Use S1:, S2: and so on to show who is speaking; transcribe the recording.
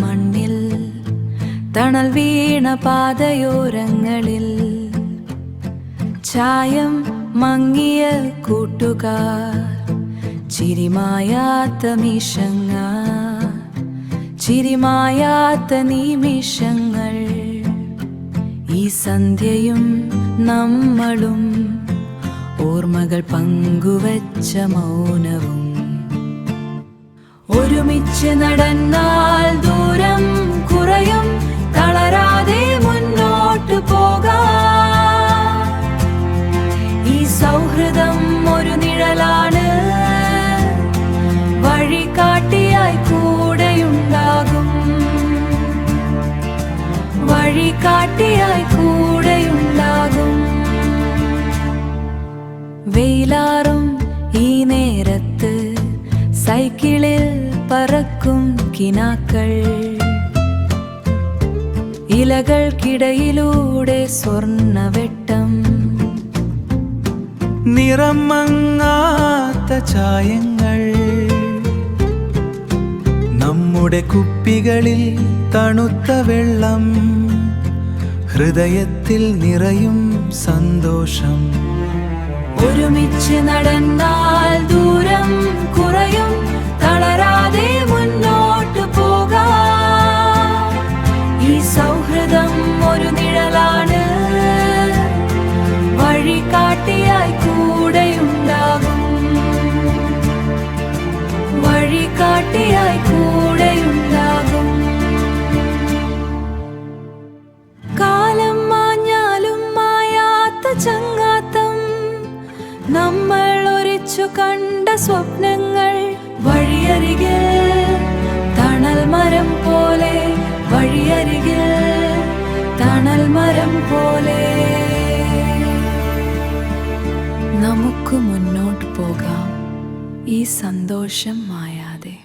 S1: മണ്ണിൽ തണൽ വീണ പാതയോരങ്ങളിൽ ചായം മങ്ങിയ കൂട്ടുകാർ ചിരിമായാത്ത നിമിഷങ്ങൾ ഈ സന്ധ്യയും നമ്മളും ഓർമ്മകൾ പങ്കുവച്ച മൗനവും ഒരുമിച്ച് നടന്നാൽ ദൂരം കുറയും തളരാതെ മുന്നോട്ട് പോകാം ഈ സൗഹൃദം ഒരു നിഴലാണ് വഴികാട്ടിയായി കൂടെയുണ്ടാകും വെയിലാറും ഈ നേരത്ത് സൈക്കിളിൽ പറക്കും കിനാക്കൾ ഇലകൾക്കിടയിലൂടെ സ്വർണ്ണവെട്ടം
S2: നിറം മങ്ങാത്ത ചായങ്ങൾ നമ്മുടെ കുപ്പികളിൽ തണുത്ത വെള്ളം ഹൃദയത്തിൽ നിറയും സന്തോഷം
S1: ഒരുമിച്ച് നടന്നാൽ ദൂരം കുറയും തളരാതെ മുന്നോട്ട് പോകാം ഈ സൗഹൃദം ഒരു നിഴലാണ് വഴികാട്ടിയായി കൂടെയുണ്ടാകും കാലം മാഞ്ഞാലും മായാത്ത ചങ്ങാത്തം നമ്മൾ ഒരിച്ചു കണ്ട സ്വപ്നങ്ങൾ വഴിയരികിൽ തണൽ മരം പോലെ നമുക്ക് മുന്നോട്ട് പോകാം ഈ സന്തോഷം മായാതെ.